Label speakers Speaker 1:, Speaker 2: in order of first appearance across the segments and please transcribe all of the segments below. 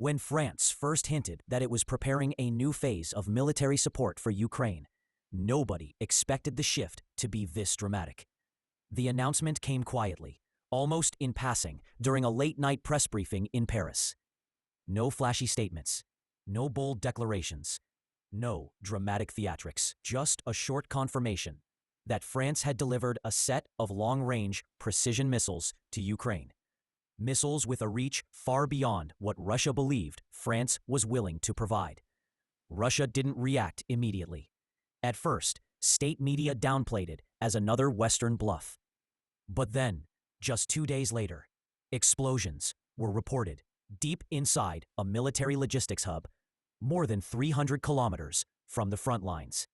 Speaker 1: When France first hinted that it was preparing a new phase of military support for Ukraine, nobody expected the shift to be this dramatic. The announcement came quietly, almost in passing, during a late-night press briefing in Paris. No flashy statements, no bold declarations, no dramatic theatrics, just a short confirmation that France had delivered a set of long-range precision missiles to Ukraine. Missiles with a reach far beyond what Russia believed France was willing to provide. Russia didn't react immediately. At first, state media downplayed it as another Western bluff. But then, just 2 days later, explosions were reported deep inside a military logistics hub, more than 300 kilometers from the front lines.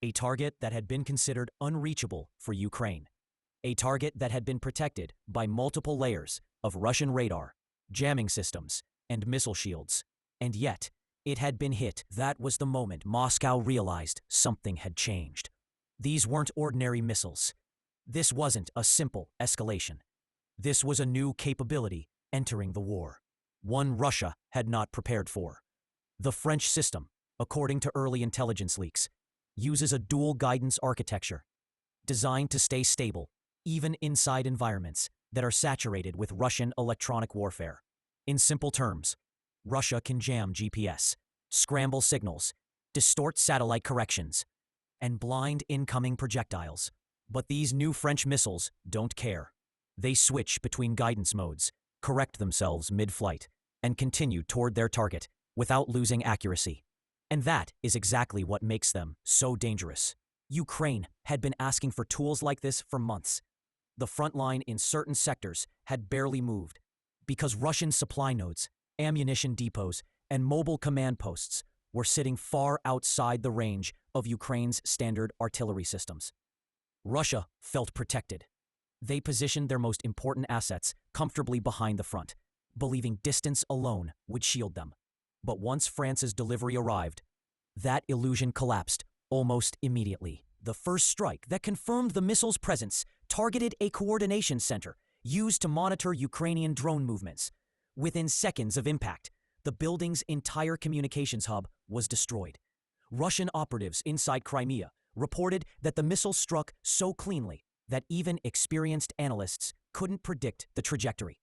Speaker 1: A target that had been considered unreachable for Ukraine. A target that had been protected by multiple layers of Russian radar, jamming systems, and missile shields. And yet, it had been hit. That was the moment Moscow realized something had changed. These weren't ordinary missiles. This wasn't a simple escalation. This was a new capability entering the war, one Russia had not prepared for. The French system, according to early intelligence leaks, uses a dual guidance architecture, designed to stay stable, even inside environments that are saturated with Russian electronic warfare. In simple terms, Russia can jam GPS, scramble signals, distort satellite corrections, and blind incoming projectiles. But these new French missiles don't care. They switch between guidance modes, correct themselves mid-flight, and continue toward their target without losing accuracy. And that is exactly what makes them so dangerous. Ukraine had been asking for tools like this for months. The front line in certain sectors had barely moved because Russian supply nodes, ammunition depots, and mobile command posts were sitting far outside the range of Ukraine's standard artillery systems. Russia felt protected. They positioned their most important assets comfortably behind the front, believing distance alone would shield them. But once France's delivery arrived, that illusion collapsed almost immediately. The first strike that confirmed the missile's presence targeted a coordination center used to monitor Ukrainian drone movements. Within seconds of impact, the building's entire communications hub was destroyed. Russian operatives inside Crimea reported that the missile struck so cleanly that even experienced analysts couldn't predict the trajectory.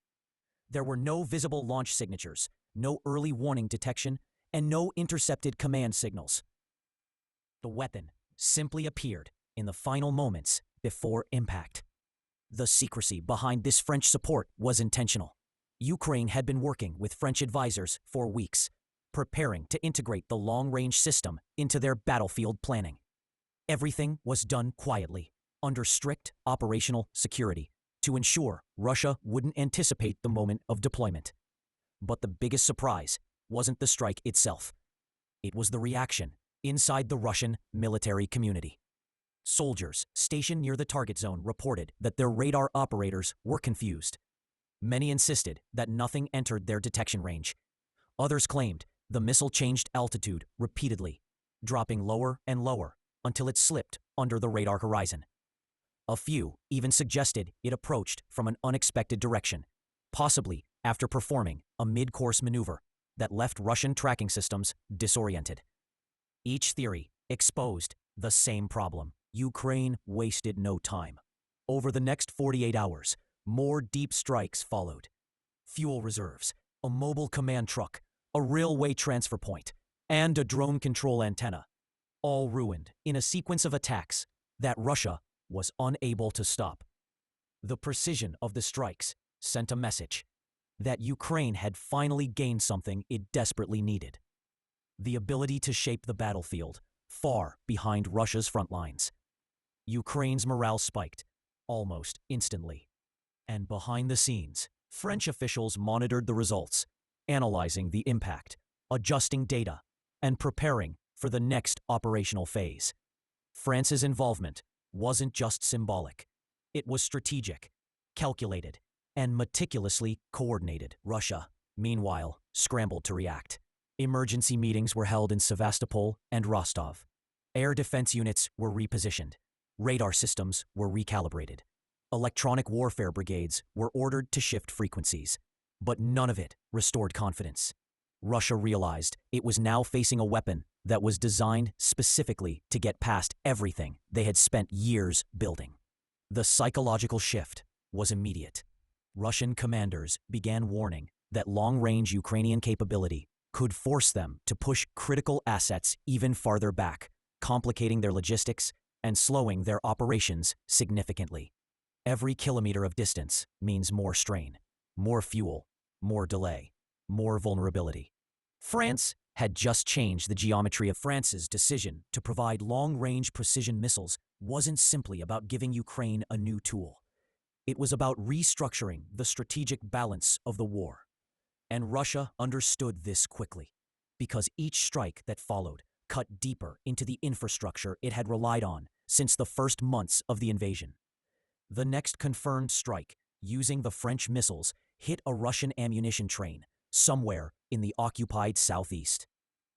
Speaker 1: There were no visible launch signatures, no early warning detection, and no intercepted command signals. The weapon simply appeared in the final moments before impact. The secrecy behind this French support was intentional. Ukraine had been working with French advisors for weeks, preparing to integrate the long-range system into their battlefield planning. Everything was done quietly, under strict operational security, to ensure Russia wouldn't anticipate the moment of deployment. But the biggest surprise wasn't the strike itself. It was the reaction inside the Russian military community. Soldiers stationed near the target zone reported that their radar operators were confused. Many insisted that nothing entered their detection range. Others claimed the missile changed altitude repeatedly, dropping lower and lower until it slipped under the radar horizon. A few even suggested it approached from an unexpected direction, possibly after performing a mid-course maneuver that left Russian tracking systems disoriented. Each theory exposed the same problem. Ukraine wasted no time. Over the next 48 hours, more deep strikes followed. Fuel reserves, a mobile command truck, a railway transfer point, and a drone control antenna, all ruined in a sequence of attacks that Russia was unable to stop. The precision of the strikes sent a message that Ukraine had finally gained something it desperately needed: the ability to shape the battlefield far behind Russia's front lines. Ukraine's morale spiked almost instantly. And behind the scenes, French officials monitored the results, analyzing the impact, adjusting data, and preparing for the next operational phase. France's involvement wasn't just symbolic. It was strategic, calculated, and meticulously coordinated. Russia, meanwhile, scrambled to react. Emergency meetings were held in Sevastopol and Rostov. Air defense units were repositioned. Radar systems were recalibrated. Electronic warfare brigades were ordered to shift frequencies. But none of it restored confidence. Russia realized it was now facing a weapon that was designed specifically to get past everything they had spent years building. The psychological shift was immediate. Russian commanders began warning that long-range Ukrainian capability could force them to push critical assets even farther back, complicating their logistics and slowing their operations significantly. Every kilometer of distance means more strain, more fuel, more delay, more vulnerability. France had just changed the geometry of France's decision to provide long-range precision missiles wasn't simply about giving Ukraine a new tool. It was about restructuring the strategic balance of the war. And Russia understood this quickly, because each strike that followed cut deeper into the infrastructure it had relied on since the first months of the invasion. The next confirmed strike, using the French missiles, hit a Russian ammunition train somewhere in the occupied southeast.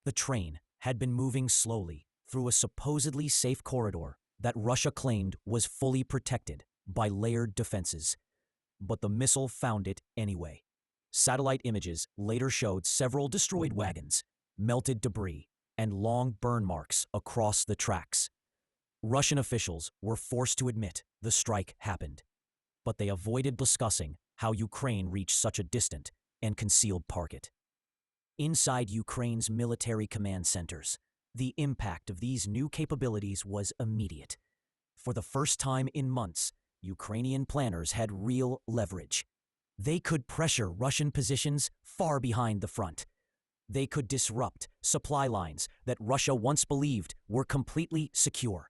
Speaker 1: The train had been moving slowly through a supposedly safe corridor that Russia claimed was fully protected by layered defenses. But the missile found it anyway. Satellite images later showed several destroyed wagons, melted debris, and long burn marks across the tracks. Russian officials were forced to admit the strike happened, but they avoided discussing how Ukraine reached such a distant and concealed target. Inside Ukraine's military command centers, the impact of these new capabilities was immediate. For the first time in months, Ukrainian planners had real leverage. They could pressure Russian positions far behind the front. They could disrupt supply lines that Russia once believed were completely secure.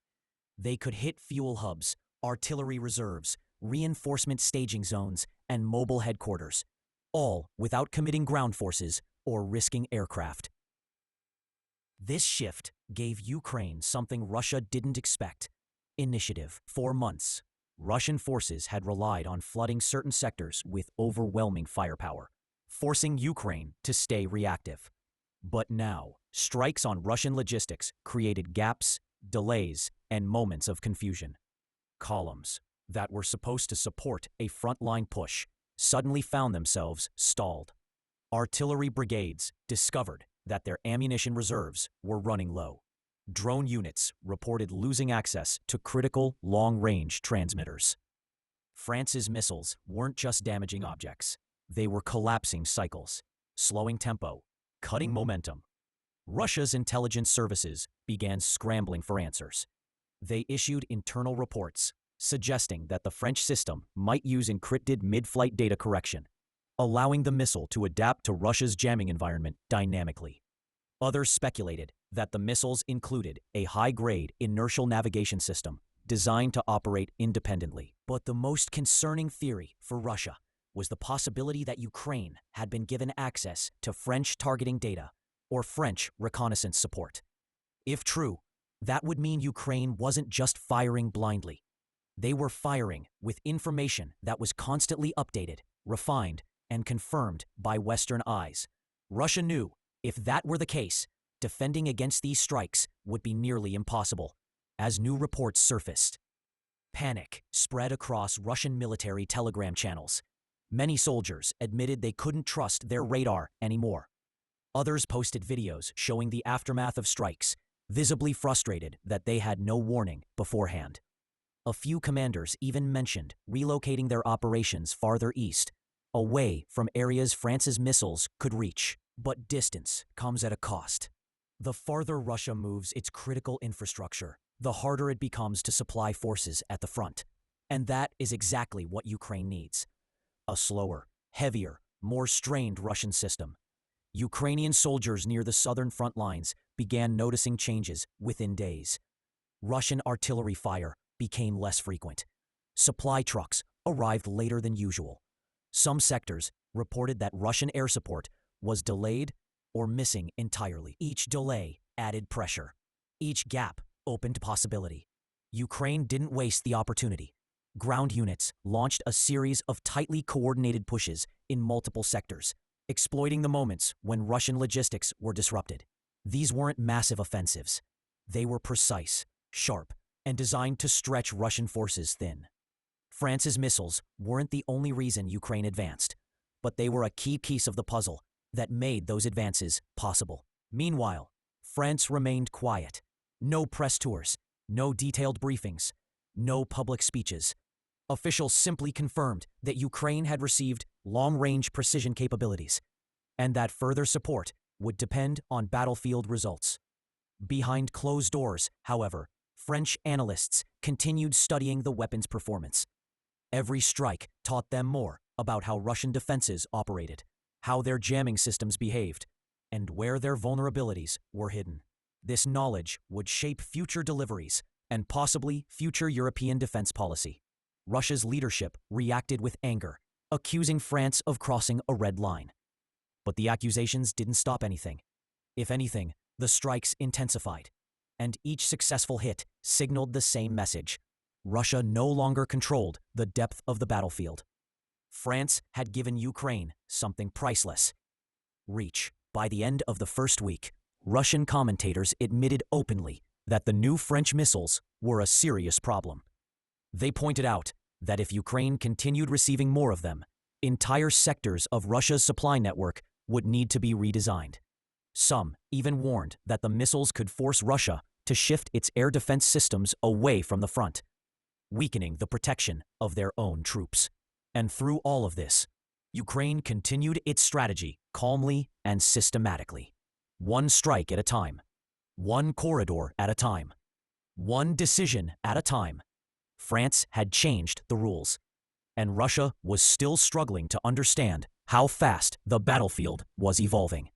Speaker 1: They could hit fuel hubs, artillery reserves, reinforcement staging zones, and mobile headquarters, all without committing ground forces or risking aircraft. This shift gave Ukraine something Russia didn't expect: initiative. For months, Russian forces had relied on flooding certain sectors with overwhelming firepower, forcing Ukraine to stay reactive. But now, strikes on Russian logistics created gaps, delays, and moments of confusion. Columns that were supposed to support a frontline push suddenly found themselves stalled. Artillery brigades discovered that their ammunition reserves were running low. Drone units reported losing access to critical long-range transmitters. France's missiles weren't just damaging objects. They were collapsing cycles, slowing tempo, cutting momentum. Russia's intelligence services began scrambling for answers. They issued internal reports suggesting that the French system might use encrypted mid-flight data correction, allowing the missile to adapt to Russia's jamming environment dynamically. Others speculated that the missiles included a high-grade inertial navigation system designed to operate independently. But the most concerning theory for Russia was the possibility that Ukraine had been given access to French targeting data or French reconnaissance support. If true, that would mean Ukraine wasn't just firing blindly. They were firing with information that was constantly updated, refined, and confirmed by Western eyes. Russia knew if that were the case, defending against these strikes would be nearly impossible. As new reports surfaced, panic spread across Russian military telegram channels. Many soldiers admitted they couldn't trust their radar anymore. Others posted videos showing the aftermath of strikes, visibly frustrated that they had no warning beforehand. A few commanders even mentioned relocating their operations farther east, away from areas France's missiles could reach. But distance comes at a cost. The farther Russia moves its critical infrastructure, the harder it becomes to supply forces at the front. And that is exactly what Ukraine needs: a slower, heavier, more strained Russian system. Ukrainian soldiers near the southern front lines began noticing changes within days. Russian artillery fire became less frequent. Supply trucks arrived later than usual. Some sectors reported that Russian air support was delayed or missing entirely. Each delay added pressure. Each gap opened possibility. Ukraine didn't waste the opportunity. Ground units launched a series of tightly coordinated pushes in multiple sectors, exploiting the moments when Russian logistics were disrupted. These weren't massive offensives. They were precise, sharp, and designed to stretch Russian forces thin. France's missiles weren't the only reason Ukraine advanced, but they were a key piece of the puzzle. that made those advances possible. Meanwhile, France remained quiet. No press tours, no detailed briefings, no public speeches. Officials simply confirmed that Ukraine had received long-range precision capabilities, and that further support would depend on battlefield results. Behind closed doors, however, French analysts continued studying the weapon's performance. Every strike taught them more about how Russian defenses operated, how their jamming systems behaved, and where their vulnerabilities were hidden. This knowledge would shape future deliveries and possibly future European defense policy. Russia's leadership reacted with anger, accusing France of crossing a red line. But the accusations didn't stop anything. If anything, the strikes intensified, and each successful hit signaled the same message. Russia no longer controlled the depth of the battlefield. France had given Ukraine something priceless: reach. By the end of the first week, Russian commentators admitted openly that the new French missiles were a serious problem. They pointed out that if Ukraine continued receiving more of them, entire sectors of Russia's supply network would need to be redesigned. Some even warned that the missiles could force Russia to shift its air defense systems away from the front, weakening the protection of their own troops. And through all of this, Ukraine continued its strategy calmly and systematically. One strike at a time, one corridor at a time, one decision at a time. France had changed the rules, and Russia was still struggling to understand how fast the battlefield was evolving.